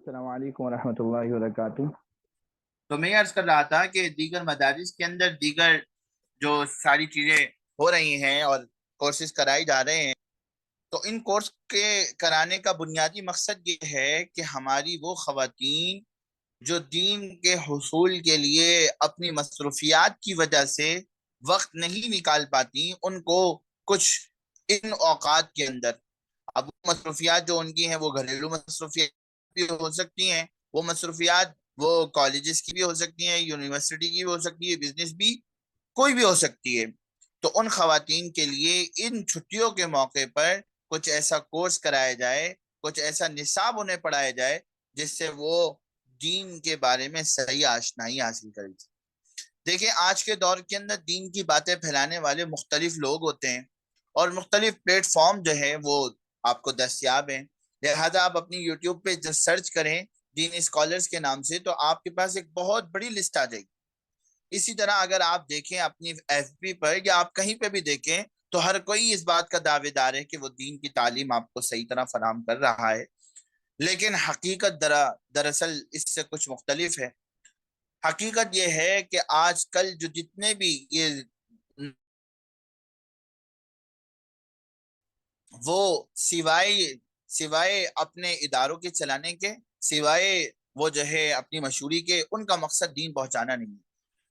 السلام علیکم ورحمۃ اللہ وبرکاتہ۔ تو میں یہ عرض کر رہا تھا کہ دیگر مدارس کے اندر دیگر جو ساری چیزیں ہو رہی ہیں اور کورسز کرائی جا رہے ہیں، تو ان کورس کے کرانے کا بنیادی مقصد یہ ہے کہ ہماری وہ خواتین جو دین کے حصول کے لیے اپنی مصروفیات کی وجہ سے وقت نہیں نکال پاتی، ان کو کچھ ان اوقات کے اندر، اب وہ مصروفیات جو ان کی ہیں وہ گھریلو مصروفیات بھی ہو سکتی ہیں، وہ مصروفیات وہ کالجز کی بھی ہو سکتی ہیں، یونیورسٹی کی بھی ہو سکتی ہے، بزنس بھی کوئی بھی ہو سکتی ہے۔ تو ان خواتین کے لیے ان چھٹیوں کے موقع پر کچھ ایسا کورس کرایا جائے، کچھ ایسا نصاب انہیں پڑھایا جائے جس سے وہ دین کے بارے میں صحیح آشنائی حاصل کرے۔ دیکھیں، آج کے دور کے اندر دین کی باتیں پھیلانے والے مختلف لوگ ہوتے ہیں اور مختلف پلیٹ فارم جو ہے وہ آپ کو دستیاب ہیں، لہذا آپ اپنی یوٹیوب پہ جو سرچ کریں دین اسکالرز کے نام سے، تو آپ کے پاس ایک بہت بڑی لسٹ آ جائے گی۔ اسی طرح اگر آپ دیکھیں اپنی ایف بی پر یا آپ کہیں پہ بھی دیکھیں، تو ہر کوئی اس بات کا دعوے دار ہے کہ وہ دین کی تعلیم آپ کو صحیح طرح فراہم کر رہا ہے، لیکن حقیقت دراصل اس سے کچھ مختلف ہے۔ حقیقت یہ ہے کہ آج کل جو جتنے بھی یہ وہ سوائے اپنے اداروں کے چلانے کے، سوائے وہ جو ہے اپنی مشہوری کے، ان کا مقصد دین پہنچانا نہیں ہے۔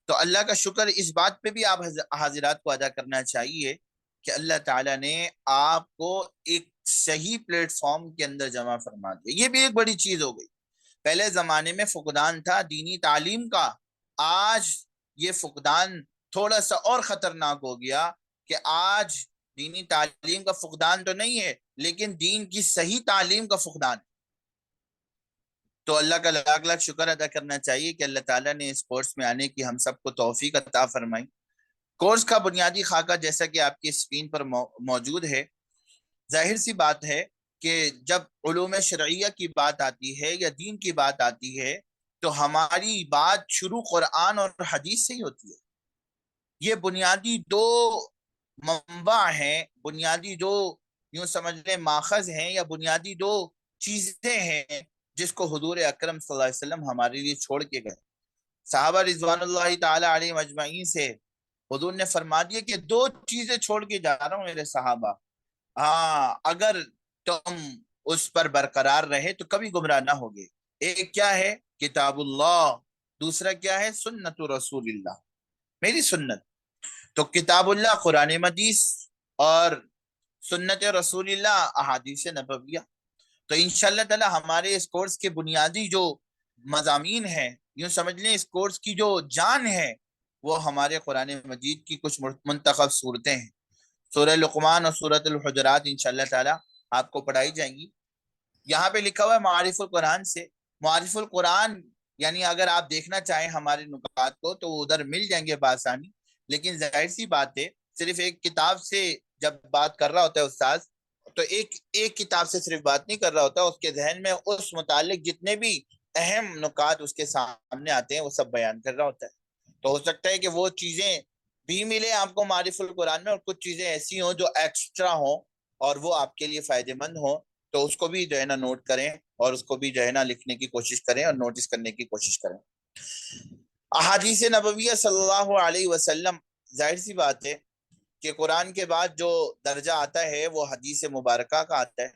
تو اللہ کا شکر اس بات پہ بھی آپ حاضرات کو ادا کرنا چاہیے کہ اللہ تعالیٰ نے آپ کو ایک صحیح پلیٹ فارم کے اندر جمع فرما دیا۔ یہ بھی ایک بڑی چیز ہو گئی۔ پہلے زمانے میں فقدان تھا دینی تعلیم کا، آج یہ فقدان تھوڑا سا اور خطرناک ہو گیا کہ آج دینی تعلیم کا فقدان تو نہیں ہے، لیکن دین کی صحیح تعلیم کا فقدان ہے۔ تو اللہ کا لاکھ لاکھ شکر ادا کرنا چاہیے کہ اللہ تعالیٰ نے اس کورس میں آنے کی ہم سب کو توفیق عطا فرمائی۔ کورس کا بنیادی خاکہ جیسا کہ آپ کی اسکرین پر موجود ہے۔ ظاہر سی بات ہے کہ جب علوم شرعیہ کی بات آتی ہے یا دین کی بات آتی ہے تو ہماری بات شروع قرآن اور حدیث سے ہی ہوتی ہے۔ یہ بنیادی دو منبع ہیں، بنیادی دو یوں سمجھ لیں ماخذ ہیں، یا بنیادی دو چیزیں ہیں جس کو حضور اکرم صلی اللہ علیہ وسلم ہمارے لیے چھوڑ کے گئے۔ صحابہ رضوان اللہ تعالی علیہ مجمعین سے حضور نے فرما دیا کہ دو چیزیں چھوڑ کے جا رہا ہوں میرے صحابہ، ہاں اگر تم اس پر برقرار رہے تو کبھی گمراہ نہ ہوگے۔ ایک کیا ہے؟ کتاب اللہ، دوسرا کیا ہے؟ سنت رسول اللہ، میری سنت۔ تو کتاب اللہ قرآن مجید اور سنت رسول اللہ احادیث نبویہ۔ تو انشاءاللہ تعالی ہمارے اس کورس کے بنیادی جو مضامین ہیں، یوں سمجھ لیں اس کورس کی جو جان ہے، وہ ہمارے قرآن مجید کی کچھ منتخب صورتیں ہیں۔ سورہ لقمان اور سورۃ الحجرات انشاءاللہ تعالی آپ کو پڑھائی جائیں گی۔ یہاں پہ لکھا ہوا ہے معارف القرآن سے۔ معارف القرآن یعنی اگر آپ دیکھنا چاہیں ہمارے نکات کو تو ادھر مل جائیں گے بآسانی، لیکن ظاہر سی بات ہے صرف ایک کتاب سے جب بات کر رہا ہوتا ہے استاد، تو ایک کتاب سے صرف بات نہیں کر رہا ہوتا، اس کے ذہن میں اس متعلق جتنے بھی اہم نکات اس کے سامنے آتے ہیں وہ سب بیان کر رہا ہوتا ہے۔ تو ہو سکتا ہے کہ وہ چیزیں بھی ملے آپ کو معارف القرآن میں، اور کچھ چیزیں ایسی ہوں جو ایکسٹرا ہوں اور وہ آپ کے لیے فائدہ مند ہوں، تو اس کو بھی جو ہے نا نوٹ کریں اور اس کو بھی جو ہے نا لکھنے کی کوشش کریں اور نوٹس کرنے کی کوشش کریں۔ احادیث نبویہ صلی اللہ علیہ وسلم، ظاہر سی بات ہے کہ قرآن کے بعد جو درجہ آتا ہے وہ حدیث مبارکہ کا آتا ہے،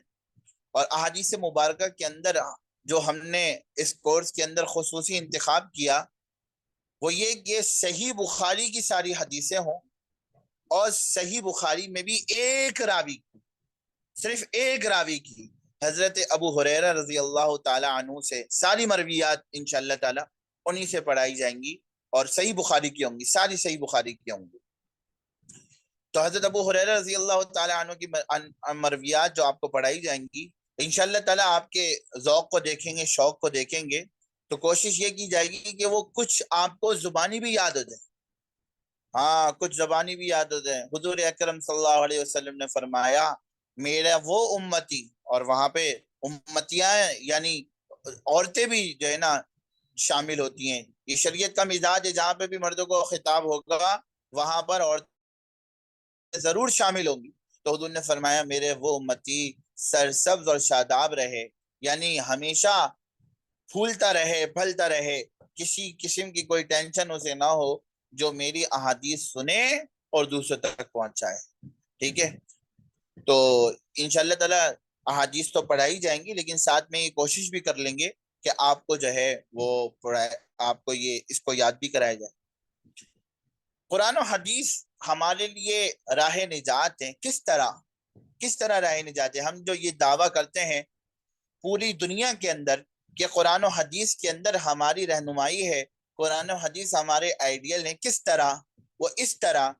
اور احادیث مبارکہ کے اندر جو ہم نے اس کورس کے اندر خصوصی انتخاب کیا وہ یہ کہ صحیح بخاری کی ساری حدیثیں ہوں، اور صحیح بخاری میں بھی ایک راوی کی، صرف ایک راوی کی، حضرت ابو ہریرہ رضی اللہ تعالی عنہ سے ساری مرویات انشاءاللہ تعالی انہی سے پڑھائی جائیں گی، اور صحیح بخاری کی ہوں گی، ساری صحیح بخاری کی ہوں گی۔ تو حضرت ابو ہریرہ رضی اللہ تعالی عنہ کی مرویات جو آپ کو پڑھائی جائیں گی، انشاءاللہ تعالی آپ کے ذوق کو دیکھیں گے، شوق کو دیکھیں گے، تو کوشش یہ کی جائے گی کہ وہ کچھ آپ کو زبانی بھی یاد ہو جائے۔ ہاں، کچھ زبانی بھی یاد ہو جائے۔ حضور اکرم صلی اللہ علیہ وسلم نے فرمایا میرا وہ امتی، اور وہاں پہ امتیاں یعنی عورتیں بھی جو ہے نا شامل ہوتی ہیں۔ یہ شریعت کا مزاج ہے، جہاں پہ بھی مردوں کو خطاب ہوگا وہاں پر عورتیں ضرور شامل ہوں گی۔ تو حضور نے فرمایا میرے وہ امتی سرسبز اور شاداب رہے، یعنی ہمیشہ پھولتا رہے پھلتا رہے، کسی قسم کی کوئی ٹینشن اسے نہ ہو، جو میری احادیث سنے اور دوسروں تک پہنچائے. ٹھیک ہے، تو انشاءاللہ تعالی احادیث تو پڑھائی جائیں گی، لیکن ساتھ میں یہ کوشش بھی کر لیں گے کہ آپ کو جو ہے وہ آپ کو یہ اس کو یاد بھی کرایا جائے. قرآن و حدیث ہمارے لیے راہ نجات ہیں. کس طرح راہ نجات ہے؟ ہم جو یہ دعویٰ کرتے ہیں پوری دنیا کے اندر کہ قرآن و حدیث کے اندر ہماری رہنمائی ہے، قرآن و حدیث ہمارے آئیڈیل ہیں. کس طرح؟ وہ اس طرح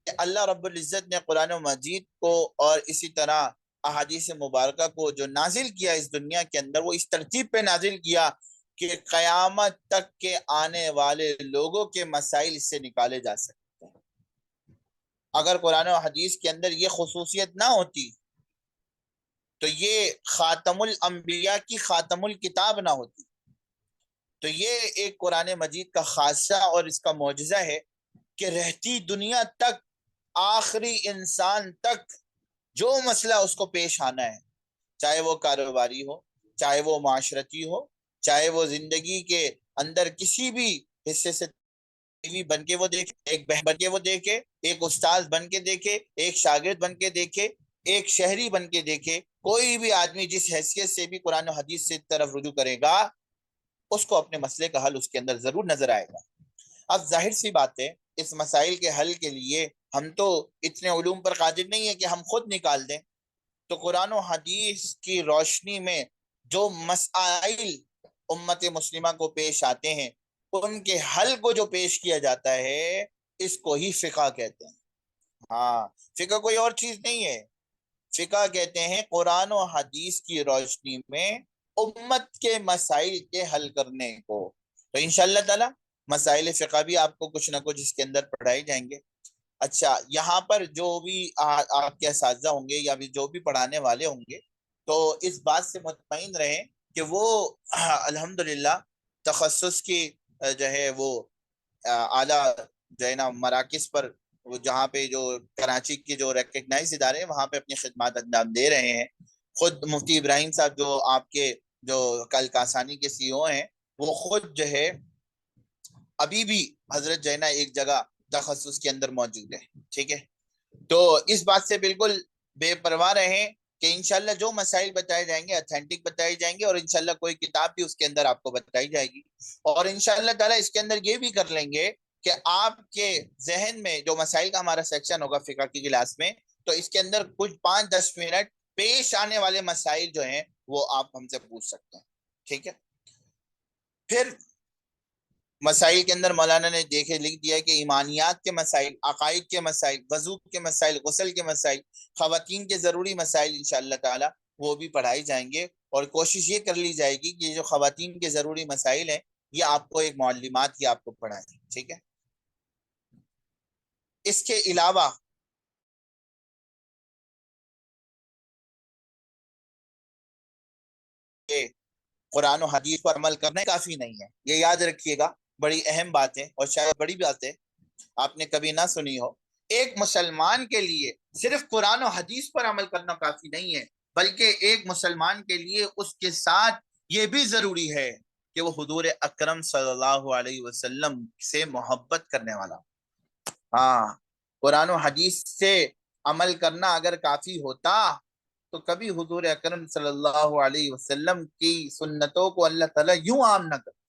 کہ اللہ رب العزت نے قرآن و مجید کو اور اسی طرح احادیث مبارکہ کو جو نازل کیا اس دنیا کے اندر، وہ اس ترتیب پہ نازل کیا کہ قیامت تک کے آنے والے لوگوں کے مسائل اس سے نکالے جا سکتے ہیں. اگر قرآن و حدیث کے اندر یہ خصوصیت نہ ہوتی تو یہ خاتم الانبیاء کی خاتم الکتاب نہ ہوتی. تو یہ ایک قرآن مجید کا خاصہ اور اس کا معجزہ ہے کہ رہتی دنیا تک، آخری انسان تک جو مسئلہ اس کو پیش آنا ہے، چاہے وہ کاروباری ہو، چاہے وہ معاشرتی ہو، چاہے وہ زندگی کے اندر کسی بھی حصے سے بیوی بن کے وہ دیکھے، ایک بہن بن کے وہ دیکھے، ایک استاد بن کے دیکھے، ایک شاگرد بن کے دیکھے، ایک شہری بن کے دیکھے، کوئی بھی آدمی جس حیثیت سے بھی قرآن و حدیث سے طرف رجوع کرے گا، اس کو اپنے مسئلے کا حل اس کے اندر ضرور نظر آئے گا. اب ظاہر سی بات ہے اس مسائل کے حل کے لیے ہم تو اتنے علوم پر قادر نہیں ہے کہ ہم خود نکال دیں. تو قرآن و حدیث کی روشنی میں جو مسائل امت مسلمہ کو پیش آتے ہیں، ان کے حل کو جو پیش کیا جاتا ہے، اس کو ہی فقہ کہتے ہیں. ہاں، فقہ کوئی اور چیز نہیں ہے. فقہ کہتے ہیں قرآن و حدیث کی روشنی میں امت کے مسائل کے حل کرنے کو. تو انشاءاللہ تعالی مسائل فقہ بھی آپ کو کچھ نہ کچھ اس کے اندر پڑھائے جائیں گے. اچھا، یہاں پر جو بھی آپ کے اساتذہ ہوں گے یا بھی جو بھی پڑھانے والے ہوں گے، تو اس بات سے مطمئن رہیں کہ وہ الحمدللہ تخصص کی جو ہے وہ اعلیٰ جو ہے نا مراکز پر، وہ جہاں پہ جو کراچی کے جو ریکگنائز ادارے ہیں وہاں پہ اپنی خدمات انجام دے رہے ہیں. خود مفتی ابراہیم صاحب جو آپ کے جو کل کاسانی کے سی او ہیں، وہ خود جو ہے ابھی بھی حضرت جو ہے نا ایک جگہ تخصص کے اندر موجود ہے. ٹھیک ہے، تو اس بات سے بالکل بے پرواہ رہیں کہ انشاءاللہ جو مسائل بتائے جائیں گے اتھینٹک بتائے جائیں گے، اور انشاءاللہ کوئی کتاب بھی اس کے اندر آپ کو بتائی جائے گی. اور انشاءاللہ تعالی اس کے اندر یہ بھی کر لیں گے کہ آپ کے ذہن میں جو مسائل کا ہمارا سیکشن ہوگا فقہ کی کلاس میں، تو اس کے اندر کچھ 5-10 منٹ پیش آنے والے مسائل جو ہیں وہ آپ ہم سے پوچھ سکتے ہیں. ٹھیک ہے، پھر مسائل کے اندر مولانا نے لکھ دیا ہے کہ ایمانیات کے مسائل، عقائد کے مسائل، وضو کے مسائل، غسل کے مسائل، خواتین کے ضروری مسائل انشاءاللہ تعالی وہ بھی پڑھائی جائیں گے. اور کوشش یہ کر لی جائے گی کہ یہ جو خواتین کے ضروری مسائل ہیں یہ آپ کو ایک معلومات کی آپ کو پڑھائیں. ٹھیک ہے، اس کے علاوہ قرآن و حدیث پر عمل کرنا کافی نہیں ہے. یہ یاد رکھیے گا، بڑی اہم بات ہے اور شاید بڑی بات ہے، آپ نے کبھی نہ سنی ہو. ایک مسلمان کے لیے صرف قرآن و حدیث پر عمل کرنا کافی نہیں ہے، بلکہ ایک مسلمان کے لیے اس کے ساتھ یہ بھی ضروری ہے کہ وہ حضور اکرم صلی اللہ علیہ وسلم سے محبت کرنے والا. ہاں، قرآن و حدیث سے عمل کرنا اگر کافی ہوتا تو کبھی حضور اکرم صلی اللہ علیہ وسلم کی سنتوں کو اللہ تعالیٰ یوں عام نہ کرتا.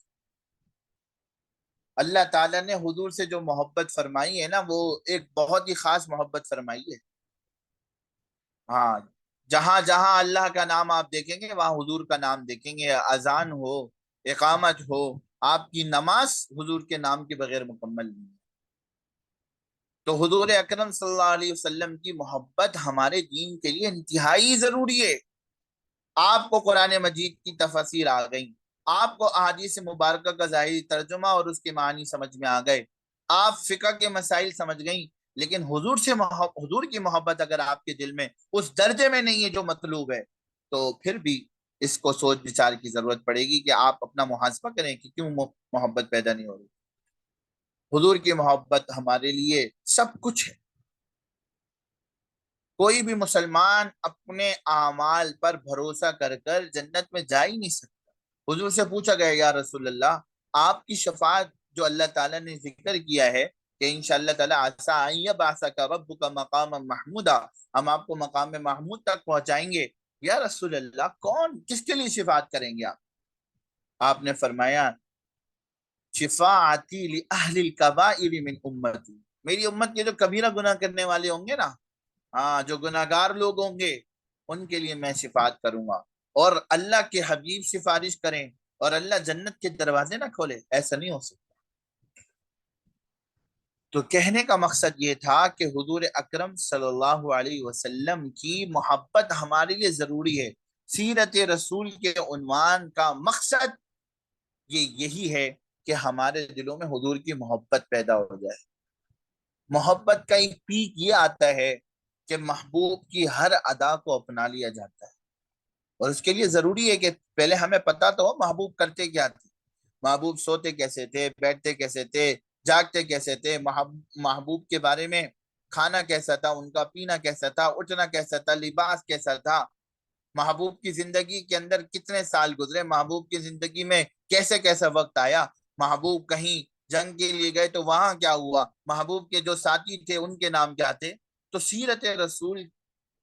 اللہ تعالیٰ نے حضور سے جو محبت فرمائی ہے نا، وہ ایک بہت ہی خاص محبت فرمائی ہے. ہاں، جہاں جہاں اللہ کا نام آپ دیکھیں گے وہاں حضور کا نام دیکھیں گے. اذان ہو، اقامت ہو، آپ کی نماز حضور کے نام کے بغیر مکمل نہیں ہے. تو حضور اکرم صلی اللہ علیہ وسلم کی محبت ہمارے دین کے لیے انتہائی ضروری ہے. آپ کو قرآن مجید کی تفاسیر آ گئیں، آپ کو احادیث مبارکہ کا ظاہری ترجمہ اور اس کے معنی سمجھ میں آ گئے، آپ فقہ کے مسائل سمجھ گئیں، لیکن حضور کی محبت اگر آپ کے دل میں اس درجے میں نہیں ہے جو مطلوب ہے، تو پھر بھی اس کو سوچ بچار کی ضرورت پڑے گی کہ آپ اپنا محاسبہ کریں کہ کیوں محبت پیدا نہیں ہو رہی. حضور کی محبت ہمارے لیے سب کچھ ہے. کوئی بھی مسلمان اپنے اعمال پر بھروسہ کر کر جنت میں جا ہی نہیں سکتا. حضور سے پوچھا گیا یا رسول اللہ آپ کی شفاعت جو اللہ تعالیٰ نے ذکر کیا ہے کہ انشاءاللہ تعالیٰ عسیٰ ان یبعثک ربک مقاما محمودا، ہم آپ کو مقام محمود تک پہنچائیں گے، یا رسول اللہ کون کس کے لیے شفاعت کریں گے آپ نے فرمایا شفاعتی لأہل الکبائر من امتی، میری امت کے جو کبیرہ گناہ کرنے والے ہوں گے نا، ہاں جو گناہگار لوگ ہوں گے ان کے لیے میں شفاعت کروں گا، اور اللہ کے حبیب سفارش کریں اور اللہ جنت کے دروازے نہ کھولے، ایسا نہیں ہو سکتا۔ تو کہنے کا مقصد یہ تھا کہ حضور اکرم صلی اللہ علیہ وسلم کی محبت ہمارے لیے ضروری ہے۔ سیرت رسول کے عنوان کا مقصد یہی ہے کہ ہمارے دلوں میں حضور کی محبت پیدا ہو جائے۔ محبت کا ایک پیک یہ آتا ہے کہ محبوب کی ہر ادا کو اپنا لیا جاتا ہے، اور اس کے لیے ضروری ہے کہ پہلے ہمیں پتا تو ہو محبوب کرتے کیا تھے، محبوب سوتے کیسے تھے، بیٹھتے کیسے تھے، جاگتے کیسے تھے، محبوب کے بارے میں کھانا کیسا تھا، ان کا پینا کیسا تھا، اٹھنا کیسا تھا، لباس کیسا تھا، محبوب کی زندگی کے اندر کتنے سال گزرے، محبوب کی زندگی میں کیسے کیسا وقت آیا، محبوب کہیں جنگ کے لیے گئے تو وہاں کیا ہوا، محبوب کے جو ساتھی تھے ان کے نام کیا تھے۔ تو سیرت رسول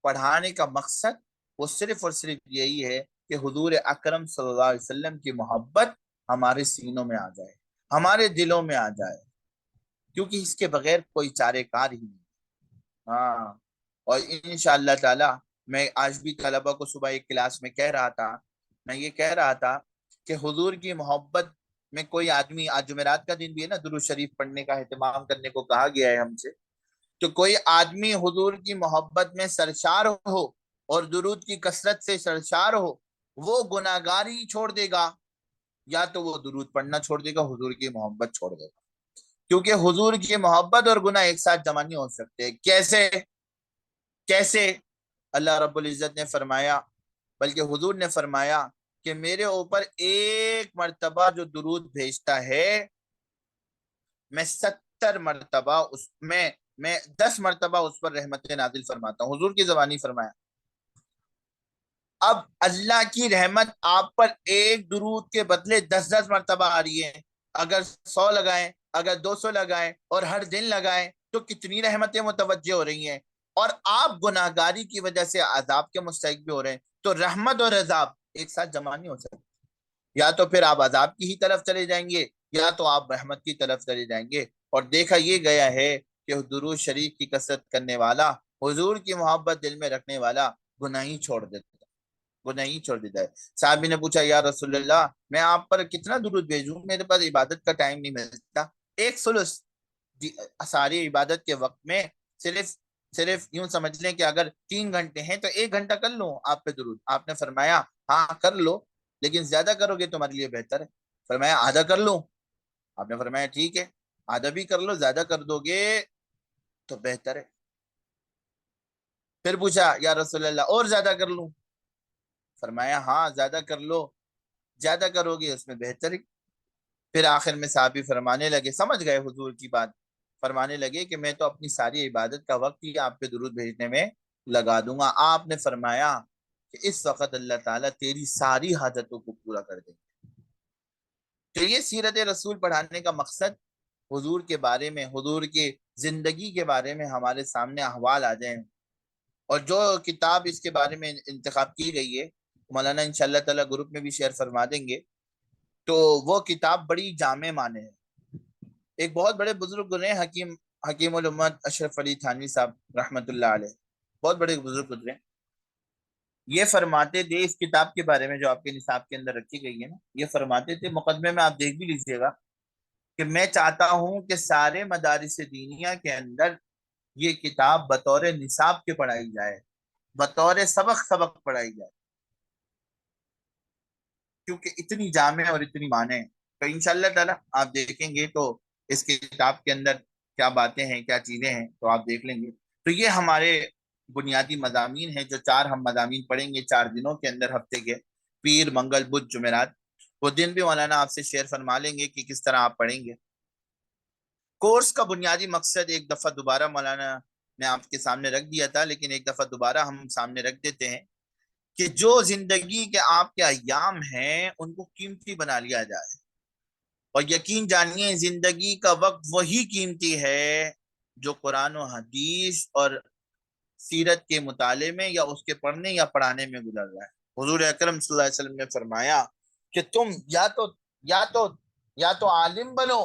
پڑھانے کا مقصد وہ صرف اور صرف یہی ہے کہ حضور اکرم صلی اللہ علیہ وسلم کی محبت ہمارے سینوں میں آ جائے، ہمارے دلوں میں آ جائے، کیونکہ اس کے بغیر کوئی چارے کار ہی نہیں۔ ہاں، اور انشاءاللہ تعالی میں آج بھی طلبہ کو صبح ایک کلاس میں کہہ رہا تھا، میں یہ کہہ رہا تھا کہ حضور کی محبت میں کوئی آدمی، آج جمعرات کا دن بھی ہے نا، درود شریف پڑھنے کا اہتمام کرنے کو کہا گیا ہے ہم سے، تو کوئی آدمی حضور کی محبت میں سرشار ہو اور درود کی کثرت سے سرشار ہو، وہ گناہگاری چھوڑ دے گا یا تو وہ درود پڑھنا چھوڑ دے گا، حضور کی محبت چھوڑ دے گا، کیونکہ حضور کی محبت اور گناہ ایک ساتھ جمع نہیں ہو سکتے۔ کیسے اللہ رب العزت نے فرمایا، بلکہ حضور نے فرمایا کہ میرے اوپر ایک مرتبہ جو درود بھیجتا ہے میں 70 مرتبہ میں 10 مرتبہ اس پر رحمت نازل فرماتا ہوں، حضور کی زبانی فرمایا۔ اب اللہ کی رحمت آپ پر ایک درود کے بدلے 10 مرتبہ آ رہی ہے، اگر 100 لگائیں، اگر 200 لگائیں اور ہر دن لگائیں تو کتنی رحمتیں متوجہ ہو رہی ہیں، اور آپ گناہگاری کی وجہ سے عذاب کے مستحق بھی ہو رہے ہیں، تو رحمت اور عذاب ایک ساتھ جمع نہیں ہو سکتے، یا تو پھر آپ عذاب کی ہی طرف چلے جائیں گے یا تو آپ رحمت کی طرف چلے جائیں گے۔ اور دیکھا یہ گیا ہے کہ درود شریف کی کثرت کرنے والا، حضور کی محبت دل میں رکھنے والا گناہی چھوڑ دیتا ہے، گناہی چھوڑ دیتا ہے۔ صحابی نے پوچھا یا رسول اللہ میں آپ پر کتنا درود بھیجوں، میرے پاس عبادت کا ٹائم نہیں ملتا، ایک ثلث ساری عبادت کے وقت میں صرف یوں سمجھ لیں کہ اگر 3 گھنٹے ہیں تو 1 گھنٹہ کر لوں آپ پہ درود۔ آپ نے فرمایا ہاں کر لو، لیکن زیادہ کرو گے تمہارے لیے بہتر ہے۔ فرمایا آدھا کر لوں؟ آپ نے فرمایا ٹھیک ہے، آدھا بھی کر لو، زیادہ کر دو گے تو بہتر ہے۔ پھر پوچھا یا رسول اللہ اور زیادہ کر لوں؟ فرمایا ہاں زیادہ کر لو، زیادہ کرو گے اس میں بہتر ہے۔ پھر آخر میں صحابی فرمانے لگے، سمجھ گئے حضور کی بات، فرمانے لگے کہ میں تو اپنی ساری عبادت کا وقت ہی آپ پہ درود بھیجنے میں لگا دوں گا۔ آپ نے فرمایا کہ اس وقت اللہ تعالیٰ تیری ساری حاجتوں کو پورا کر دیں گے۔ تو یہ سیرت رسول پڑھانے کا مقصد حضور کے بارے میں، حضور کی زندگی کے بارے میں ہمارے سامنے احوال آ جائیں، اور جو کتاب اس کے بارے میں انتخاب کی گئی ہے مولانا انشاءاللہ تعالیٰ گروپ میں بھی شیئر فرما دیں گے، تو وہ کتاب بڑی جامع معنی ہے۔ ایک بہت بڑے بزرگ گزرے حکیم الامت اشرف علی تھانوی صاحب رحمۃ اللہ علیہ، بہت بڑے بزرگ گزرے، یہ فرماتے تھے اس کتاب کے بارے میں جو آپ کے نصاب کے اندر رکھی گئی ہے نا، یہ فرماتے تھے، مقدمے میں آپ دیکھ بھی لیجئے گا، کہ میں چاہتا ہوں کہ سارے مدارس دینیا کے اندر یہ کتاب بطور نصاب کے پڑھائی جائے، بطور سبق پڑھائی جائے، کیونکہ اتنی جامع اور اتنی معنی ہے۔ تو انشاءاللہ تعالی آپ دیکھیں گے تو اس کتاب کے اندر کیا باتیں ہیں، کیا چیزیں ہیں، تو آپ دیکھ لیں گے۔ تو یہ ہمارے بنیادی مضامین ہیں جو 4 ہم مضامین پڑھیں گے 4 دنوں کے اندر، ہفتے کے پیر، منگل، بدھ، جمعرات۔ وہ دن بھی مولانا آپ سے شیئر فرما لیں گے کہ کس طرح آپ پڑھیں گے۔ کورس کا بنیادی مقصد ایک دفعہ دوبارہ مولانا نے آپ کے سامنے رکھ دیا تھا، لیکن ایک دفعہ دوبارہ ہم سامنے رکھ دیتے ہیں کہ جو زندگی کے آپ کے ایام ہیں ان کو قیمتی بنا لیا جائے، اور یقین جانیے زندگی کا وقت وہی قیمتی ہے جو قرآن و حدیث اور سیرت کے مطالعے میں یا اس کے پڑھنے یا پڑھانے میں گزر رہا ہے۔ حضور اکرم صلی اللہ علیہ وسلم نے فرمایا کہ تم یا تو یا تو عالم بنو،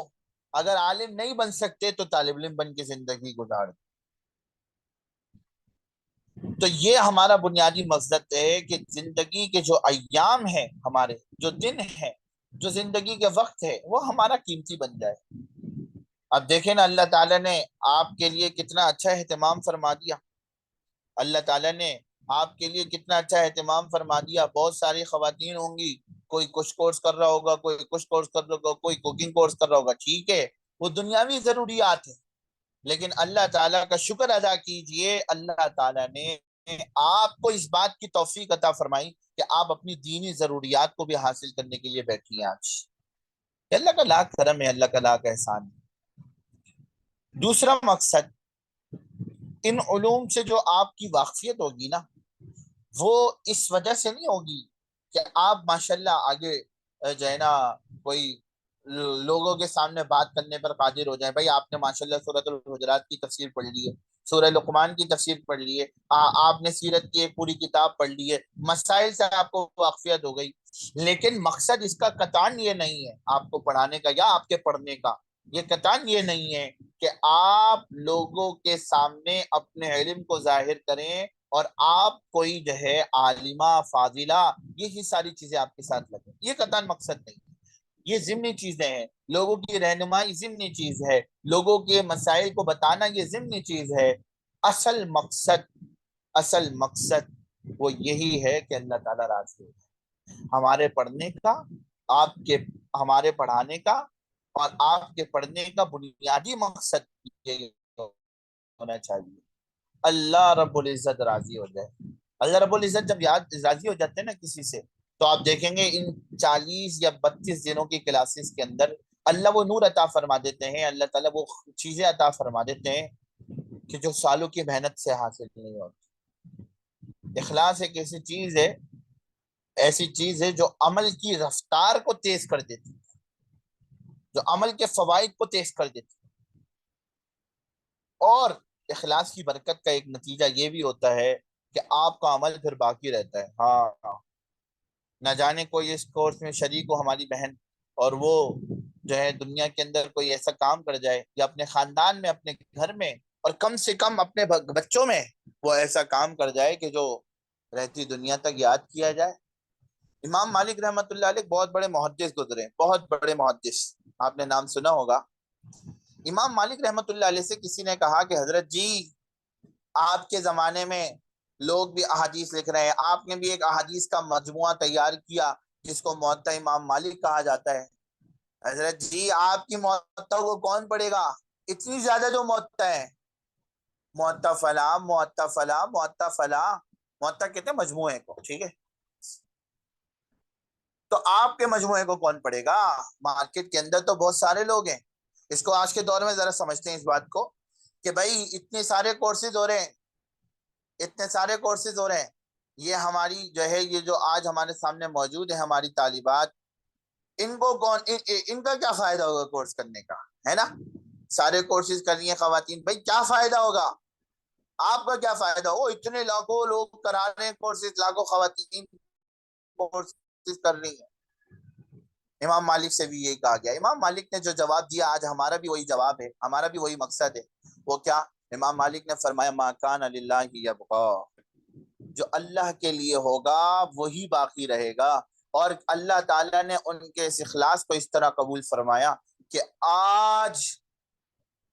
اگر عالم نہیں بن سکتے تو طالب علم بن کے زندگی گزار۔ تو یہ ہمارا بنیادی مقصد ہے کہ زندگی کے جو ایام ہیں، ہمارے جو دن ہیں، جو زندگی کے وقت ہے، وہ ہمارا قیمتی بن جائے۔ اب دیکھیں نا، اللہ تعالیٰ نے آپ کے لیے کتنا اچھا اہتمام فرما دیا، اللہ تعالیٰ نے آپ کے لیے کتنا اچھا اہتمام فرما دیا۔ بہت ساری خواتین ہوں گی، کوئی کچھ کورس کر رہا ہوگا، کوئی کچھ کورس کر رہا ہوگا، کوئی کوکنگ کورس کر رہا ہوگا، ٹھیک ہے، وہ دنیاوی ضروریات ہیں، لیکن اللہ تعالیٰ کا شکر ادا کیجئے، اللہ تعالیٰ نے آپ کو اس بات کی توفیق عطا فرمائی کہ آپ اپنی دینی ضروریات کو بھی حاصل کرنے کے لیے بیٹھی ہیں آج۔ اللہ کا لاکھ کرم ہے، اللہ کا لاکھ احسان ہے۔ دوسرا مقصد، ان علوم سے جو آپ کی واقفیت ہوگی نا، وہ اس وجہ سے نہیں ہوگی کہ آپ ماشاءاللہ آگے جو ہے نا کوئی لوگوں کے سامنے بات کرنے پر قادر ہو جائیں۔ بھائی آپ نے ماشاءاللہ سورۃ الحجرات کی تفسیر پڑھ لی ہے، سورہ لقمان کی تفسیر پڑھ لی ہے، آپ نے سیرت کی ایک پوری کتاب پڑھ لی ہے، مسائل سے آپ کو واقفیت ہو گئی، لیکن مقصد اس کا قطعاً یہ نہیں ہے آپ کو پڑھانے کا یا آپ کے پڑھنے کا، یہ قطعاً یہ نہیں ہے کہ آپ لوگوں کے سامنے اپنے علم کو ظاہر کریں اور آپ کوئی جو ہے عالمہ فاضلہ یہی ساری چیزیں آپ کے ساتھ لگیں، یہ قطعاً مقصد نہیں ہے۔ یہ ضمنی چیزیں ہیں، لوگوں کی رہنمائی ضمنی چیز ہے، لوگوں کے مسائل کو بتانا یہ ضمنی چیز ہے۔ اصل مقصد وہ یہی ہے کہ اللہ تعالیٰ راضی ہو، ہمارے پڑھنے کا، آپ کے ہمارے پڑھانے کا اور آپ کے پڑھنے کا بنیادی مقصد یہ ہونا چاہیے، اللہ رب العزت راضی ہو جائے۔ اللہ رب العزت جب راضی ہو جاتے ہیں نا کسی سے، تو آپ دیکھیں گے ان 40 یا 32 دنوں کی کلاسز کے اندر اللہ وہ نور عطا فرما دیتے ہیں، اللہ تعالیٰ وہ چیزیں عطا فرما دیتے ہیں کہ جو سالوں کی محنت سے حاصل نہیں ہوتی۔ اخلاص ایک ایسی چیز ہے جو عمل کی رفتار کو تیز کر دیتی ہے، جو عمل کے فوائد کو تیز کر دیتی ہے، اور اخلاص کی برکت کا ایک نتیجہ یہ بھی ہوتا ہے کہ آپ کا عمل پھر باقی رہتا ہے۔ ہاں، نہ جانے کوئی اس کورس میں شریک ہو ہماری بہن، اور وہ جو ہے دنیا کے اندر کوئی ایسا کام کر جائے، یا اپنے خاندان میں، اپنے گھر میں، اور کم سے کم اپنے بچوں میں وہ ایسا کام کر جائے کہ جو رہتی دنیا تک یاد کیا جائے۔ امام مالک رحمت اللہ علیہ بہت بڑے محدث گزرے، بہت بڑے محدث، آپ نے نام سنا ہوگا۔ امام مالک رحمت اللہ علیہ سے کسی نے کہا کہ حضرت جی، آپ کے زمانے میں لوگ بھی احادیث لکھ رہے ہیں، آپ نے بھی ایک احادیث کا مجموعہ تیار کیا جس کو موطا امام مالک کہا جاتا ہے۔ حضرت جی، آپ کی موطا کو کون پڑھے گا؟ اتنی زیادہ جو موطا ہے، موطا فلاں، موطا فلاں، موطا فلاں، موطا کہتے ہیں مجموعے کو، ٹھیک ہے، تو آپ کے مجموعے کو کون پڑھے گا؟ مارکیٹ کے اندر تو بہت سارے لوگ ہیں۔ اس کو آج کے دور میں ذرا سمجھتے ہیں اس بات کو کہ بھائی اتنے سارے کورسز ہو رہے ہیں، اتنے سارے کورسز ہو رہے ہیں، یہ ہماری جو ہے، یہ جو آج ہمارے سامنے موجود ہیں ہماری طالبات، ان کو ان کا کیا فائدہ ہوگا کورس کرنے کا، ہے نا؟ سارے کورسز کر رہی ہیں خواتین، بھائی کیا فائدہ ہوگا؟ آپ کا کیا فائدہ ہو؟ اتنے لاکھوں لوگ کرا رہے ہیں کورسز، لاکھوں خواتین کورسز کر رہی ہیں۔ امام مالک سے بھی یہی کہا گیا۔ امام مالک نے جو جواب دیا، آج ہمارا بھی وہی جواب ہے، ہمارا بھی وہی مقصد ہے۔ وہ کیا؟ امام مالک نے فرمایا ما کان للہ یبقا، جو اللہ کے لیے ہوگا وہی باقی رہے گا۔ اور اللہ تعالیٰ نے ان کے اس اخلاص کو اس طرح قبول فرمایا کہ آج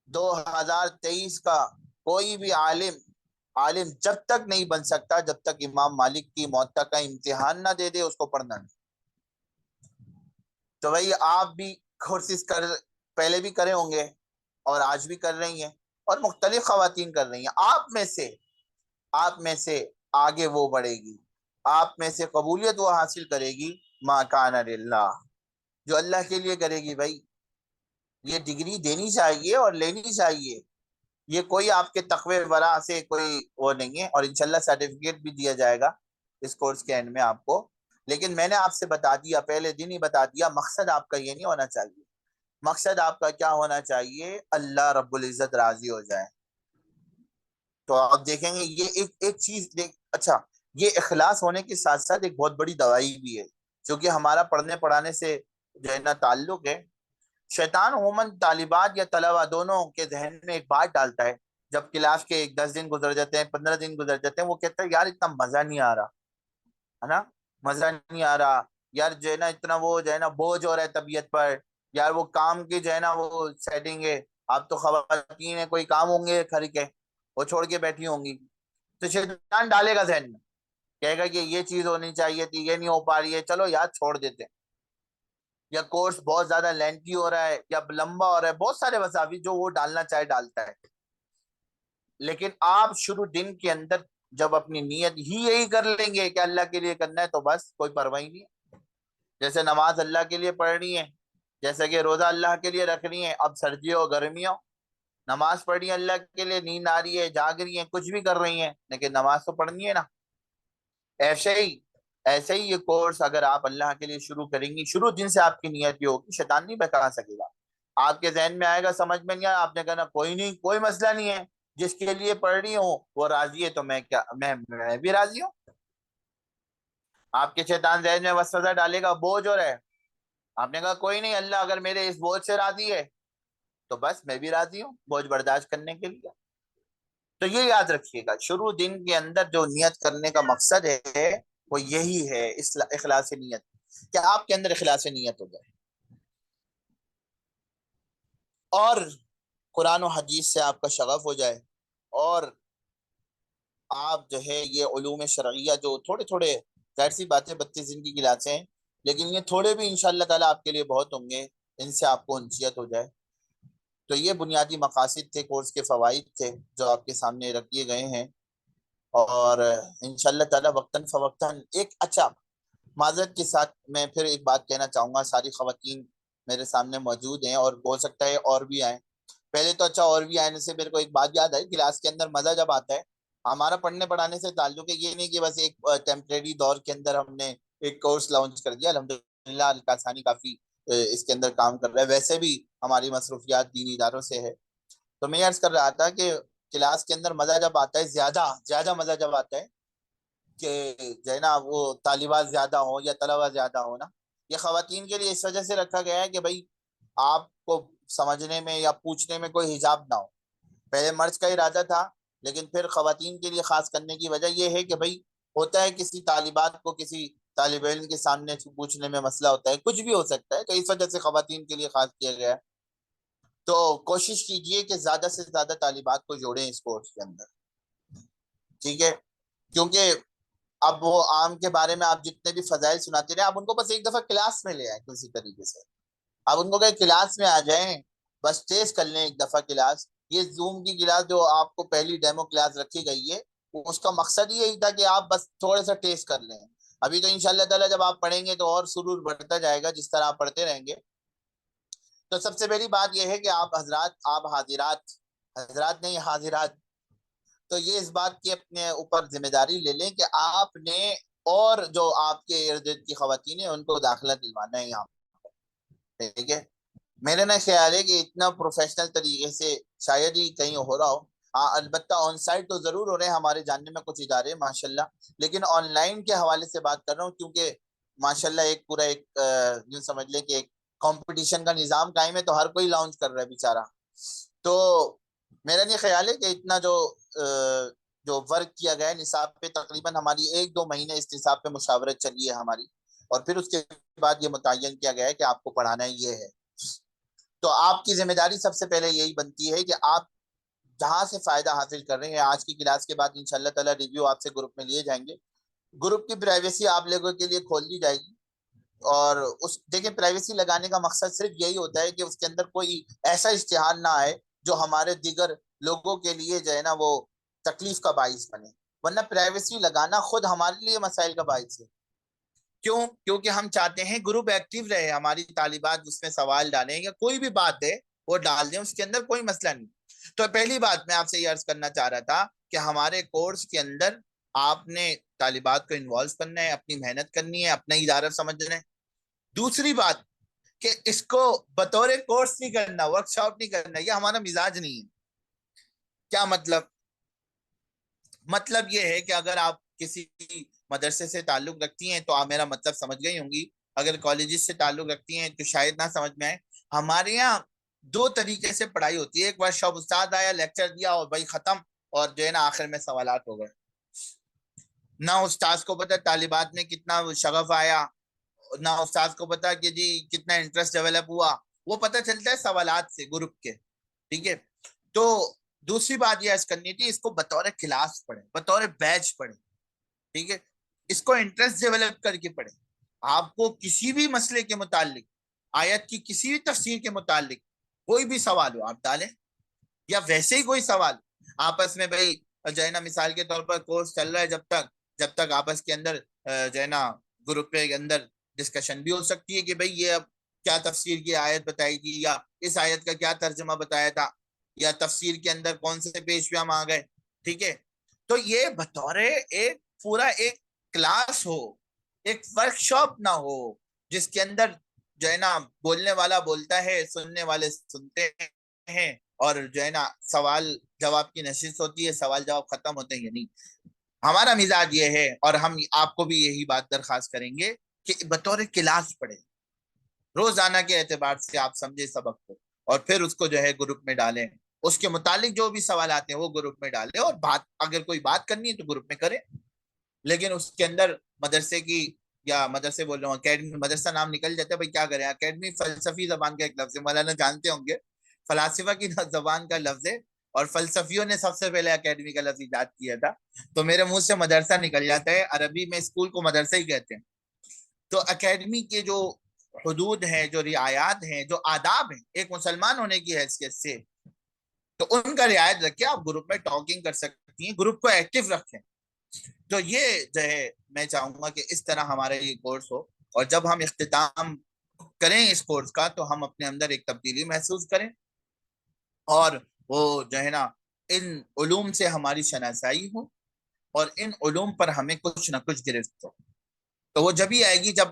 2023 کا کوئی بھی عالم جب تک نہیں بن سکتا جب تک امام مالک کی موطا کا امتحان نہ دے دے، اس کو پڑھنا نہیں۔ تو بھائی آپ بھی کورسز پہلے بھی کرے ہوں گے اور آج بھی کر رہی ہیں، اور مختلف خواتین کر رہی ہیں۔ آپ میں سے آگے وہ بڑھے گی، آپ میں سے قبولیت وہ حاصل کرے گی ما کان للہ، جو اللہ کے لیے کرے گی۔ بھائی یہ ڈگری دینی چاہیے اور لینی چاہیے، یہ کوئی آپ کے تقوی ورا سے کوئی وہ نہیں ہے، اور انشاءاللہ سرٹیفکیٹ بھی دیا جائے گا۔ اس کورس کے اینڈ میں آپ کو. لیکن میں نے آپ سے بتا دیا، پہلے دن ہی بتا دیا، مقصد آپ کا یہ نہیں ہونا چاہیے. مقصد آپ کا کیا ہونا چاہیے؟ اللہ رب العزت راضی ہو جائے. تو آپ دیکھیں گے یہ ایک چیز اچھا، یہ اخلاص ہونے کے ساتھ ساتھ ایک بہت بڑی دوائی بھی ہے، کیونکہ ہمارا پڑھنے پڑھانے سے جو ہے نا تعلق ہے. شیطان عموماً طالبات یا طلبا دونوں کے ذہن میں ایک بات ڈالتا ہے جب کلاس کے 10 دن گزر جاتے ہیں، 15 دن گزر جاتے ہیں، وہ کہتا ہے یار اتنا مزہ نہیں آ رہا ہے نا، مزہ نہیں آ رہا یار، جو ہے نا اتنا وہ جو ہے نا بوجھ ہو رہا ہے طبیعت پر، یار وہ کام کی جو ہے نا وہ سیٹنگ ہے. آپ تو خواتین ہیں، کوئی کام ہوں گے گھر کے، وہ چھوڑ کے بیٹھی ہوں گی. تو شیطان ڈالے گا ذہن میں، کہے گا کہ یہ چیز ہونی چاہیے تھی، یہ نہیں ہو پا رہی ہے، چلو یار چھوڑ دیتے ہیں. یا کورس بہت زیادہ لینتھی ہو رہا ہے یا لمبا ہو رہا ہے، بہت سارے وساوی جو وہ ڈالنا چاہے ڈالتا ہے. لیکن آپ شروع دن کے اندر جب اپنی نیت ہی یہی کر لیں گے کہ اللہ کے لیے کرنا ہے، تو بس کوئی پرواہ نہیں ہے. جیسے نماز اللہ کے لیے پڑھنی ہے، جیسے کہ روزہ اللہ کے لیے رکھنی ہے، اب سردی ہو گرمی ہو، نماز پڑھنی ہے اللہ کے لیے، نیند آ رہی ہے، جاگ رہی ہے، کچھ بھی کر رہی ہیں، لیکن نماز تو پڑھنی ہے نا. ایسے ہی یہ کورس اگر آپ اللہ کے لیے شروع کریں گی، شروع دن سے آپ کی نیت یہ ہوگی، شیطان نہیں بہکا سکے گا. آپ کے ذہن میں آئے گا، سمجھ میں نہیں آیا، آپ نے کہنا کوئی نہیں، کوئی مسئلہ نہیں ہے، جس کے لیے پڑھ رہی ہوں وہ راضی ہے تو میں کیا، میں بھی راضی ہوں. آپ کے شیطان ذہن میں وسوسہ ڈالے گا بوجھ ہو رہا ہے، آپ نے کہا کوئی نہیں، اللہ اگر میرے اس بوجھ سے راضی ہے تو بس میں بھی راضی ہوں بوجھ برداشت کرنے کے لیے. تو یہ یاد رکھیے گا، شروع دن کے اندر جو نیت کرنے کا مقصد ہے وہ یہی ہے، اخلاص نیت، کہ آپ کے اندر اخلاص نیت ہو جائے اور قرآن و حدیث سے آپ کا شغف ہو جائے، اور آپ جو ہے یہ علوم شرعیہ جو تھوڑے تھوڑے، ظاہر سی باتیں 32 دن کی کلاسیں ہیں، لیکن یہ تھوڑے بھی انشاءاللہ تعالیٰ آپ کے لیے بہت ہوں گے، ان سے آپ کو انسیت ہو جائے. تو یہ بنیادی مقاصد تھے، کورس کے فوائد تھے جو آپ کے سامنے رکھ دیے گئے ہیں. اور انشاءاللہ تعالیٰ وقتاً فوقتاً ایک اچھا، معذرت کے ساتھ میں پھر ایک بات کہنا چاہوں گا، ساری خواتین میرے سامنے موجود ہیں اور ہو سکتا ہے اور بھی آئیں. پہلے تو اچھا اور بھی آنے سے میرے کو ایک بات یاد آئی، کلاس کے اندر مزہ جب آتا ہے، ہمارا پڑھنے پڑھانے سے تعلق ہے، یہ نہیں کہ بس ایک ٹیمپریری دور کے اندر ہم نے ایک کورس لانچ کر دیا. الحمدللہ الکاسانی کافی اس کے اندر کام کر رہا ہے، ویسے بھی ہماری مصروفیات دینی اداروں سے ہے. تو میں عرض کر رہا تھا کہ کلاس کے اندر مزہ جب آتا ہے، زیادہ مزہ جب آتا ہے کہ جو ہے نا وہ طالبات زیادہ ہوں یا طلبا زیادہ ہوں نا، یہ خواتین کے لیے اس وجہ سے رکھا گیا ہے کہ بھائی آپ کو سمجھنے میں یا پوچھنے میں کوئی حجاب نہ ہو. پہلے مرض کا ارادہ تھا، لیکن پھر خواتین کے لیے خاص کرنے کی وجہ یہ ہے کہ بھائی ہوتا ہے کسی طالبات کو کسی طالب علم کے سامنے پوچھنے میں مسئلہ ہوتا ہے، کچھ بھی ہو سکتا ہے، تو اس وجہ سے خواتین کے لیے خاص کیا گیا ہے. تو کوشش کیجئے کہ زیادہ سے زیادہ طالبات کو جوڑیں اس کورس کے اندر، ٹھیک ہے؟ کیونکہ اب وہ عام کے بارے میں آپ جتنے بھی فضائل سناتے رہے، آپ ان کو بس ایک دفعہ کلاس میں لے آئیں کسی طریقے سے، آپ ان کو کہ کلاس میں آ جائیں، بس ٹیسٹ کر لیں ایک دفعہ کلاس. یہ زوم کی کلاس جو آپ کو پہلی ڈیمو کلاس رکھی گئی ہے، اس کا مقصد یہی تھا کہ آپ بس تھوڑا سا ٹیسٹ کر لیں. ابھی تو انشاءاللہ تعالیٰ جب آپ پڑھیں گے تو اور سرور بڑھتا جائے گا جس طرح آپ پڑھتے رہیں گے. تو سب سے پہلی بات یہ ہے کہ آپ حضرات، آپ حضرات نہیں حاضرات، تو یہ اس بات کی اپنے اوپر ذمہ داری لے لیں کہ آپ نے اور جو آپ کے ارد گرد کی خواتین ہیں ان کو داخلہ دلوانا ہے یہاں، ٹھیک ہے؟ میرے نہ خیال ہے کہ اتنا پروفیشنل طریقے سے شاید ہی کہیں ہو رہا ہو. ہاں البتہ آن سائٹ تو ضرور ہو رہے ہیں، ہمارے جاننے میں کچھ ادارے ماشاءاللہ، لیکن آن لائن کے حوالے سے بات کر رہا ہوں، کیونکہ ماشاءاللہ ایک پورا ایک یوں سمجھ لیں کہ ایک کمپٹیشن کا نظام قائم ہے، تو ہر کوئی لانچ کر رہا ہے بیچارہ. تو میرا یہ خیال ہے کہ اتنا جو ورک کیا گیا ہے نصاب پہ، تقریباً ہماری 1-2 مہینے اس نصاب پہ مشاورت چلی ہے ہماری، اور پھر اس کے بعد یہ متعین کیا گیا ہے کہ آپ کو پڑھانا یہ ہے. تو آپ کی ذمہ داری سب سے پہلے یہی بنتی ہے کہ آپ جہاں سے فائدہ حاصل کر رہے ہیں، آج کی کلاس کے بعد انشاءاللہ تعالی ریویو آپ سے گروپ میں لیے جائیں گے، گروپ کی پرائیویسی آپ لوگوں کے لیے کھول دی جائے گی. اور اس دیکھیں پرائیویسی لگانے کا مقصد صرف یہی ہوتا ہے کہ اس کے اندر کوئی ایسا اشتہار نہ آئے جو ہمارے دیگر لوگوں کے لیے جو ہے نا وہ تکلیف کا باعث بنے، ورنہ پرائیویسی لگانا خود ہمارے لیے مسائل کا باعث ہے. کیوں؟ کیونکہ ہم چاہتے ہیں گروپ ایکٹیو رہے، ہماری طالبات جس میں سوال ڈالیں یا کوئی بھی بات ہے وہ ڈال دیں، اس کے اندر کوئی مسئلہ نہیں. تو پہلی بات میں آپ سے یہ عرض کرنا چاہ رہا تھا کہ ہمارے کورس کے اندر آپ نے طالبات کو انوالو کرنا ہے، اپنی محنت کرنی ہے، اپنا ادارہ سمجھنا ہے۔ دوسری بات کہ اس کو بطور کورس نہیں کرنا، ورک شاپ نہیں کرنا، یہ ہمارا مزاج نہیں ہے۔ کیا مطلب؟ مطلب یہ ہے کہ اگر آپ کسی مدرسے سے تعلق رکھتی ہیں تو آپ میرا مطلب سمجھ گئی ہوں گی، اگر کالجز سے تعلق رکھتی ہیں تو شاید نہ سمجھ میں آئے۔ ہمارے یہاں دو طریقے سے پڑھائی ہوتی ہے، ایک ورک شاپ، استاد آیا لیکچر دیا اور بھائی ختم، اور جو ہے نا آخر میں سوالات ہو گئے۔ نہ استاد کو پتا طالبات میں کتنا شغف آیا، نہ استاد کو پتا کہ جی کتنا انٹرسٹ ڈیولپ ہوا، وہ پتا چلتا ہے سوالات سے گروپ کے، ٹھیک ہے۔ تو دوسری بات یہ کرنی تھی، اس کو بطور کلاس پڑھیں، بطور بیچ پڑھیں، ٹھیک ہے، اس کو انٹرسٹ ڈیولپ کر کے پڑھیں۔ آپ کو کسی بھی مسئلے کے متعلق، آیت کی کسی بھی تفسیر کے متعلق کوئی بھی سوال ہو آپ ڈالیں، یا ویسے ہی کوئی سوال آپس میں، بھائی جو ہے نا مثال کے طور پر کورس چل رہا ہے جب تک آپس کے اندر جو ہے نا گروپ کے اندر ڈسکشن بھی ہو سکتی ہے کہ بھائی یہ اب کیا تفسیر کی آیت بتائی گی، یا اس آیت کا کیا ترجمہ بتایا تھا، یا تفسیر کے اندر کون سے پیج پہ ہم آ گئے، ٹھیک ہے۔ تو یہ بطور ایک پورا ایک کلاس ہو، ایک ورک شاپ نہ ہو جس کے اندر جو ہے نا بولنے والا بولتا ہے، سننے والے سنتے ہیں، اور جو ہے نا سوال جواب کی نشست ہوتی ہے، سوال جواب ختم ہوتے ہیں۔ نہیں، ہمارا مزاج یہ ہے، اور ہم آپ کو بھی یہی بات درخواست کریں گے کہ بطور کلاس پڑھے، روزانہ کے اعتبار سے آپ سمجھے سبق کو، اور پھر اس کو جو ہے گروپ میں ڈالیں، اس کے متعلق جو بھی سوالات ہیں وہ گروپ میں ڈالیں، اور بات اگر کوئی بات کرنی ہے تو گروپ میں کریں، لیکن اس کے اندر مدرسے کی، یا مدرسے بول رہا ہوں اکیڈمی، مدرسہ نام نکل جاتا ہے، بھائی کیا کریں، اکیڈمی فلسفی زبان کا ایک لفظ ہے، مولانا جانتے ہوں گے، فلاسفہ کی زبان کا لفظ ہے، اور فلسفیوں نے سب سے پہلے اکیڈمی کا لفظ ایجاد کیا تھا، تو میرے منہ سے مدرسہ نکل جاتا ہے، عربی میں اسکول کو مدرسہ ہی کہتے ہیں۔ تو اکیڈمی کے جو حدود ہیں، جو رعایات ہیں، جو آداب ہیں ایک مسلمان ہونے کی حیثیت سے، تو ان کا رعایت رکھیں۔ آپ گروپ میں ٹاکنگ کر سکتی ہیں، گروپ کو ایکٹیو رکھیں۔ تو یہ جو ہے میں چاہوں گا کہ اس طرح ہمارا یہ کورس ہو، اور جب ہم اختتام کریں اس کورس کا تو ہم اپنے اندر ایک تبدیلی محسوس کریں، اور وہ جو ہے نا ان علوم سے ہماری شناسائی ہو، اور ان علوم پر ہمیں کچھ نہ کچھ گرفت ہو۔ تو وہ جب ہی آئے گی جب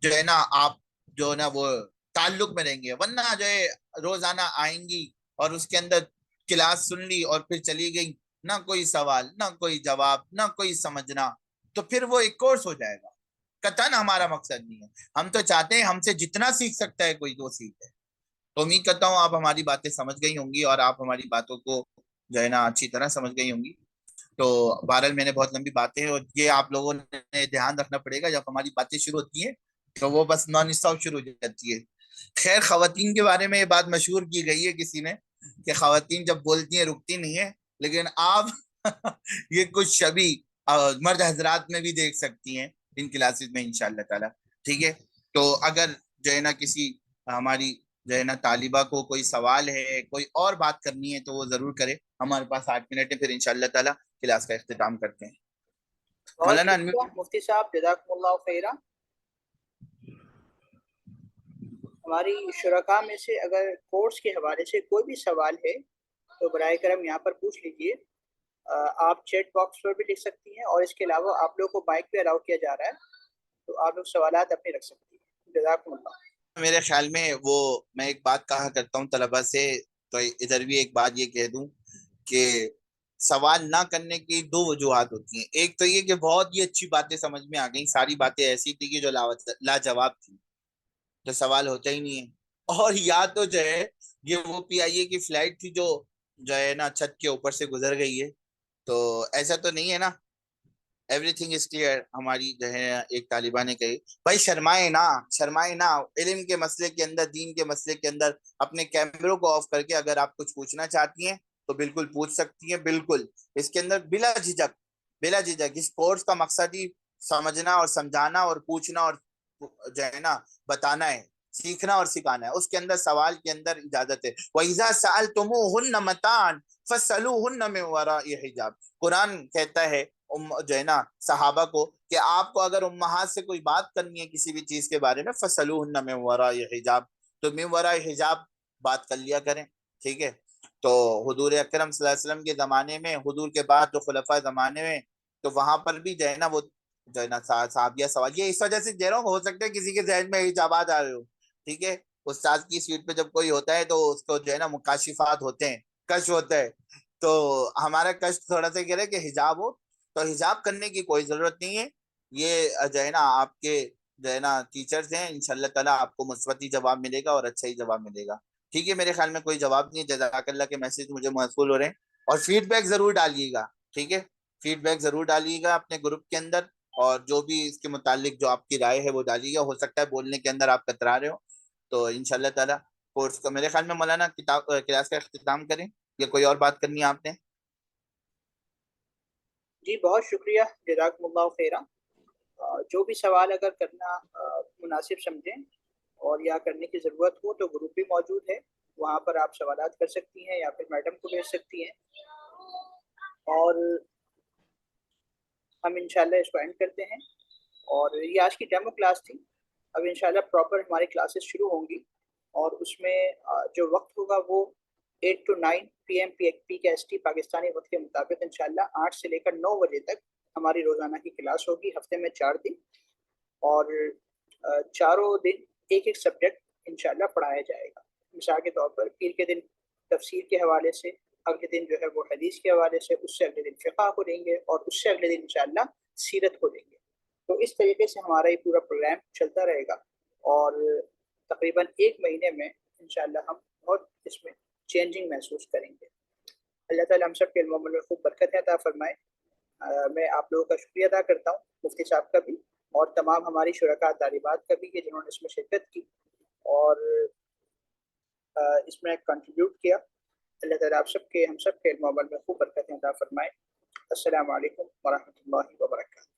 جو ہے نا آپ جو ہے نا وہ تعلق میں رہیں گے، ورنہ جو ہے روزانہ آئیں گی اور اس کے اندر کلاس سن لی اور پھر چلی گئی، نہ کوئی سوال، نہ کوئی جواب، نہ کوئی سمجھنا، تو پھر وہ ایک کورس ہو جائے گا۔ قطعاً ہمارا مقصد نہیں ہے، ہم تو چاہتے ہیں ہم سے جتنا سیکھ سکتا ہے کوئی وہ سیکھے۔ تو امید کرتا ہوں آپ ہماری باتیں سمجھ گئی ہوں گی، اور آپ ہماری باتوں کو جو ہے نا اچھی طرح سمجھ گئی ہوں گی۔ تو بہرحال میں نے بہت لمبی باتیں ہیں، اور یہ آپ لوگوں نے دھیان رکھنا پڑے گا، جب ہماری باتیں شروع ہوتی ہیں تو وہ بس نان اسٹاپ شروع ہو جاتی ہے۔ خیر، خواتین کے بارے میں یہ بات مشہور کی گئی ہے کسی نے کہ خواتین جب بولتی ہیں رکتی نہیں ہے، لیکن آپ یہ کچھ شبی مرد حضرات میں بھی دیکھ سکتی ہیں ان کلاسز میں انشاءاللہ تعالی، ٹھیک ہے۔ تو اگر جو ہے نا کسی ہماری جو ہے نا طالبہ کو کوئی سوال ہے، کوئی اور بات کرنی ہے، تو وہ ضرور کرے۔ ہمارے پاس 8 منٹ ہے، پھر انشاءاللہ تعالی کلاس کا اختتام کرتے ہیں۔ بہت مولانا شکریہ مفتی صاحب، جزاکم اللہ خیرہ۔ ہماری شرکاء میں سے اگر کورس کے حوالے سے کوئی بھی سوال ہے تو براہ کرم یہاں پر پوچھ لیجئے۔ آپ چیٹ باکس پر بھی لکھ سکتی ہیں، اور اس کے علاوہ آپ لوگ کو مائک پہ الاؤ کیا جا رہا ہے، تو آپ لوگ سوالات اپنے رکھ سکتی ہیں۔ جزاکم اللہ۔ میرے خیال میں میں ایک بات کہا کرتا ہوں طلبہ سے، تو ادھر بھی ایک بات یہ کہہ دوں کہ سوال نہ کرنے کی دو وجوہات ہوتی ہیں۔ ایک تو یہ کہ بہت ہی اچھی باتیں سمجھ میں آ گئیں، ساری باتیں ایسی تھی کہ جو لاجواب تھی، جو سوال ہوتا ہی نہیں ہے، اور یا تو جو ہے یہ وہ پی آئی اے کی فلائٹ تھی جو ہے نا چھت کے اوپر سے گزر گئی ہے، تو ایسا تو نہیں ہے نا؟ ایوری تھنگ از کلیئر، ہماری جو ہے ایک طالبہ نے کہی بھائی شرمائے نہ، علم کے مسئلے کے اندر، دین کے مسئلے کے اندر اپنے کیمروں کو آف کر کے اگر آپ کچھ پوچھنا چاہتی ہیں تو بالکل پوچھ سکتی ہیں، بالکل اس کے اندر بلا جھجک۔ اس کورس کا مقصد ہی سمجھنا اور سمجھانا اور پوچھنا اور جو ہے نا بتانا ہے، سیکھنا اور سکھانا ہے۔ اس کے اندر سوال کے اندر اجازت ہے۔ وَإِذَا سَأَلْتُمُوهُنَّ مَتَاعًا فَاسْأَلُوهُنَّ مِنْ وَرَاءِ حِجَابٍ، قرآن کہتا ہے جو ہے نا صحابہ کو کہ آپ کو اگر امہات سے کوئی بات کرنی ہے کسی بھی چیز کے بارے میں، فَاسْأَلُوهُنَّ مِنْ وَرَاءِ حِجَابٍ، تو مِنْ وَرَاءِ حِجَاب بات کر لیا کریں، ٹھیک ہے۔ تو حضور اکرم صلی اللہ علیہ وسلم کے زمانے میں، حضور کے بعد جو خلفاء زمانے میں، تو وہاں پر بھی جو ہے نا وہ جو ہے نا صحابیہ سوال، یہ اس وجہ سے کہہ رہا ہوں، ہو سکتا ہے کسی کے ذہن میں حجابات آ رہے ہو، ٹھیک ہے، استاد کی سیٹ پہ جب کوئی ہوتا ہے تو اس کو جو ہے نا مکاشفات ہوتے ہیں، کشف ہوتا ہے، تو ہمارا کشف تھوڑا سا کہہ رہے کہ حجاب ہو، تو حجاب کرنے کی کوئی ضرورت نہیں ہے، یہ جو ہے نا آپ کے جو ہے نا ٹیچرز ہیں، انشاءاللہ تعالیٰ آپ کو مثبت ہی جواب ملے گا اور اچھا ہی جواب ملے گا، ٹھیک ہے، میرے خیال میں کوئی جواب نہیں ہے، جزاک اللہ کے میسج مجھے موصول ہو رہے ہیں، اور فیڈ بیک ضرور ڈالیے گا، ٹھیک ہے، فیڈ بیک ضرور ڈالیے گا اپنے گروپ کے اندر، اور جو بھی اس کے متعلق جو آپ کی رائے ہے وہ ڈالیے گا، ہو سکتا ہے بولنے کے اندر آپ کترا رہے ہو، تو انشاءاللہ تعالیٰ کورس کا میرے خیال میں مولانا کلاس کا اختتام کریں، یا کوئی اور بات کرنی ہے آپ نے؟ جی بہت شکریہ، جزاکم اللہ خیرہ۔ جو بھی سوال اگر کرنا مناسب سمجھیں اور یا کرنے کی ضرورت ہو تو گروپ بھی موجود ہے، وہاں پر آپ سوالات کر سکتی ہیں یا پھر میڈم کو بھیج سکتی ہیں، اور ہم انشاءاللہ اس کو اینڈ کرتے ہیں۔ اور یہ آج کی ڈیمو کلاس تھی، اب انشاءاللہ پراپر ہماری کلاسز شروع ہوں گی، اور اس میں جو وقت ہوگا وہ 8 to 9 PM PKST پاکستانی وقت کے مطابق انشاءاللہ 8 سے لے کر 9 بجے تک ہماری روزانہ کی کلاس ہوگی، ہفتے میں 4 دن، اور چاروں دن ایک ایک سبجیکٹ انشاءاللہ پڑھایا جائے گا۔ مثال کے طور پر پیر کے دن تفسیر کے حوالے سے، اگلے دن جو ہے وہ حدیث کے حوالے سے، اس سے اگلے دن فقہ کو دیں گے، اور اس سے اگلے دن انشاءاللہ سیرت کو دیں گے۔ تو اس طریقے سے ہمارا یہ پورا پروگرام چلتا رہے گا، اور تقریباً 1 مہینے میں انشاءاللہ ہم بہت اس میں چینجنگ محسوس کریں گے۔ اللہ تعالیٰ ہم سب کے علم و عمل میں خوب برکت عطا فرمائے۔ میں آپ لوگوں کا شکریہ ادا کرتا ہوں، مفتی صاحب کا بھی، اور تمام ہماری شرکاء طالبات کا بھی کہ جنہوں نے اس میں شرکت کی اور اس میں کنٹریبیوٹ کیا۔ اللہ تعالیٰ آپ سب کے، ہم سب کے علم و عمل میں خوب برکت عطا فرمائے۔ السلام علیکم ورحمۃ اللہ وبرکاتہ۔